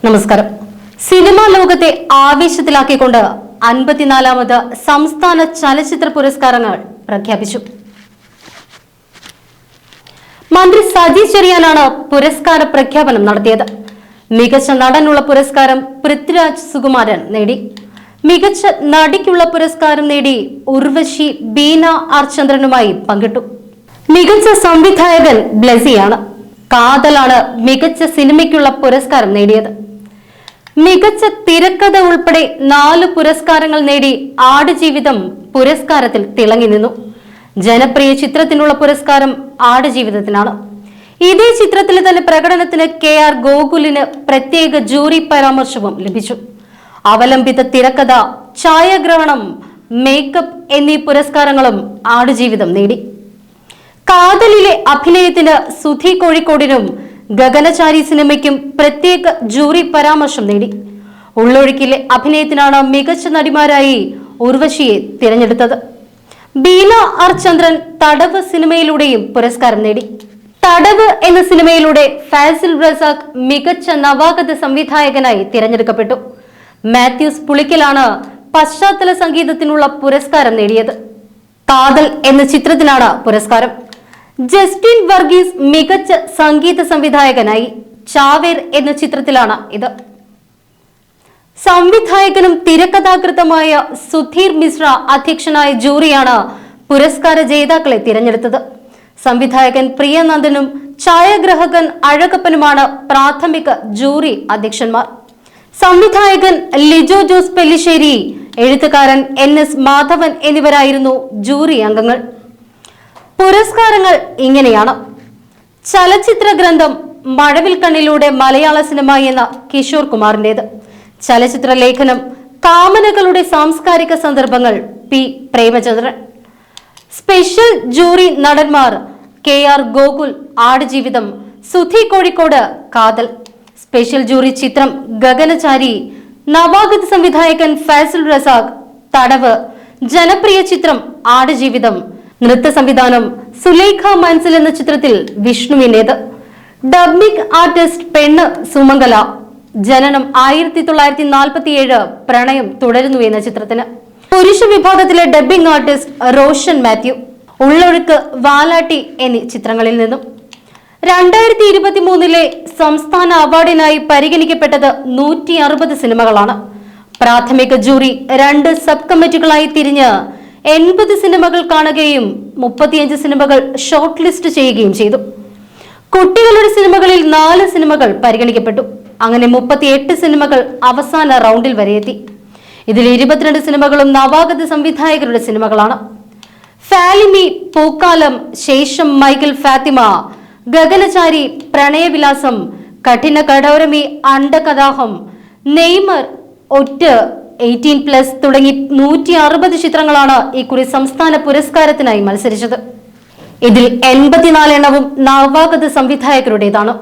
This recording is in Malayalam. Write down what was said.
നമസ്കാരം. സിനിമാ ലോകത്തെ ആവേശത്തിലാക്കിക്കൊണ്ട് 54ാമത് സംസ്ഥാന ചലച്ചിത്ര പുരസ്കാരങ്ങൾ പ്രഖ്യാപിച്ചു. മന്ത്രി സജി ചെറിയാനാണ് പുരസ്കാര പ്രഖ്യാപനം നടത്തിയത്. മികച്ച നടനുള്ള പുരസ്കാരം പൃഥ്വിരാജ് സുകുമാരൻ നേടി. മികച്ച നടിക്കുള്ള പുരസ്കാരം നേടി ഉർവശി ബീന ആർ ചന്ദ്രനുമായി പങ്കിട്ടു. മികച്ച സംവിധായകൻ ബ്ലെസിയാണ്. കാതലാണ് മികച്ച സിനിമയ്ക്കുള്ള പുരസ്കാരം നേടിയത്. മികച്ച തിരക്കഥ ഉൾപ്പെടെ 4 പുരസ്കാരങ്ങൾ നേടി ആടുജീവിതം പുരസ്കാരത്തിൽ തിളങ്ങി നിന്നു. ജനപ്രിയ ചിത്രത്തിനുള്ള പുരസ്കാരം ആടുജീവിതത്തിനാണ്. ഇതേ ചിത്രത്തിലെ തന്നെ പ്രകടനത്തിന് KR ഗോകുലിന് പ്രത്യേക ജൂറി പരാമർശവും ലഭിച്ചു. അവലംബിത തിരക്കഥ, ഛായാഗ്രഹണം, മേക്കപ്പ് എന്നീ പുരസ്കാരങ്ങളും ആടുജീവിതം നേടി. കാതലിലെ അഭിനയത്തിന് സുധി കോഴിക്കോടിനും ഗഗനചാരി സിനിമയ്ക്കും പ്രത്യേക ജൂറി പരാമർശം നേടി. ഉള്ളൊഴുക്കിലെ അഭിനയത്തിനാണ് മികച്ച നടിമാരായി ഉർവശിയെ തിരഞ്ഞെടുത്തത്. ബീന ആർ ചന്ദ്രൻ തടവ് സിനിമയിലൂടെയും പുരസ്കാരം നേടി. തടവ് എന്ന സിനിമയിലൂടെ ഫാസിൽ റസാഖ് മികച്ച നവാഗത സംവിധായകനായി തിരഞ്ഞെടുക്കപ്പെട്ടു. മാത്യൂസ് പുളിക്കലാണ് പശ്ചാത്തല സംഗീതത്തിനുള്ള പുരസ്കാരം നേടിയത്. കാതൽ എന്ന ചിത്രത്തിനാണ് പുരസ്കാരം. ജസ്റ്റിൻ വർഗീസ് മികച്ച സംഗീത സംവിധായകനായി. ചാവേർ എന്ന ചിത്രത്തിലാണ് ഇത്. സംവിധായകനും തിരക്കഥാകൃത്തുമായ സുധീർ മിശ്ര അധ്യക്ഷനായ ജൂറിയാണ് പുരസ്കാര ജേതാക്കളെ തിരഞ്ഞെടുത്തത്. സംവിധായകൻ പ്രിയനന്ദനും ഛായാഗ്രഹകൻ അഴകപ്പനുമാണ് പ്രാഥമിക ജൂറി അധ്യക്ഷന്മാർ. സംവിധായകൻ ലിജോ ജോസ് പെല്ലിശ്ശേരി, എഴുത്തുകാരൻ NS മാധവൻ എന്നിവരായിരുന്നു ജൂറി അംഗങ്ങൾ. പുരസ്കാരങ്ങൾ ഇങ്ങനെയാണ്: ചലച്ചിത്ര ഗ്രന്ഥം മഴവിൽ കണ്ണിലൂടെ മലയാള സിനിമ എന്ന കിഷോർ കുമാറിന്റേത്. ചലച്ചിത്ര ലേഖനം കാമനകളുടെ സാംസ്കാരിക സന്ദർഭങ്ങൾ P പ്രേമചന്ദ്രൻ. സ്പെഷ്യൽ ജൂറി നടന്മാർ KR ഗോകുൽ ആടുജീവിതം, സുധി കോഴിക്കോട് കാതൽ. സ്പെഷ്യൽ ജൂറി ചിത്രം ഗഗനചാരി, നവാഗത സംവിധായകൻ ഫാസിൽ റസാഖ് തടവ്, ജനപ്രിയ ചിത്രം ആടുജീവിതം, നൃത്ത സംവിധാനം സുലേഖ മൻസിൽ എന്ന ചിത്രത്തിൽ വിഷ്ണുവിന്റേത്. ഡബ്ബിംഗ് ആർട്ടിസ്റ്റ് പെണ്ണ് സുമംഗല. ജനനം 1947, പ്രണയം തുടരുന്നു എന്ന ചിത്രത്തിന്. പുരുഷ വിഭാഗത്തിലെ ഡബ്ബിംഗ് ആർട്ടിസ്റ്റ് റോഷൻ മാത്യു. ഉള്ളൊഴുക്ക്, വാലാട്ടി എന്നീ ചിത്രങ്ങളിൽ നിന്നും. 2023 സംസ്ഥാന അവാർഡിനായി പരിഗണിക്കപ്പെട്ടത് 160 സിനിമകളാണ്. പ്രാഥമിക ജൂറി 2 സബ് കമ്മിറ്റികളായി തിരിഞ്ഞ് 80 സിനിമകൾ കാണുകയും 35 സിനിമകൾ ഷോർട്ട് ലിസ്റ്റ് ചെയ്യുകയും ചെയ്തു. കുട്ടികളുടെ സിനിമകളിൽ 4 സിനിമകൾ പരിഗണിക്കപ്പെട്ടു. അങ്ങനെ 38 സിനിമകൾ അവസാന റൗണ്ടിൽ വരെ എത്തി. ഇതിൽ 22 സിനിമകളും നവാഗത സംവിധായകരുടെ സിനിമകളാണ്. ഫാലിമി, പൂക്കാലം, ശേഷം മൈക്കിൾ ഫാത്തിമ, ഗഗനചാരി, പ്രണയവിലാസം, കഠിന കഠോരമി, അണ്ടകദാഹം, നെയ്മർ, ഒറ്റ്, 18+ തുടങ്ങി 160 ചിത്രങ്ങളാണ് ഇക്കുറി സംസ്ഥാന പുരസ്കാരത്തിനായി മത്സരിച്ചത്. ഇതിൽ 84 എണ്ണവും നവാഗത സംവിധായകരുടേതാണ്.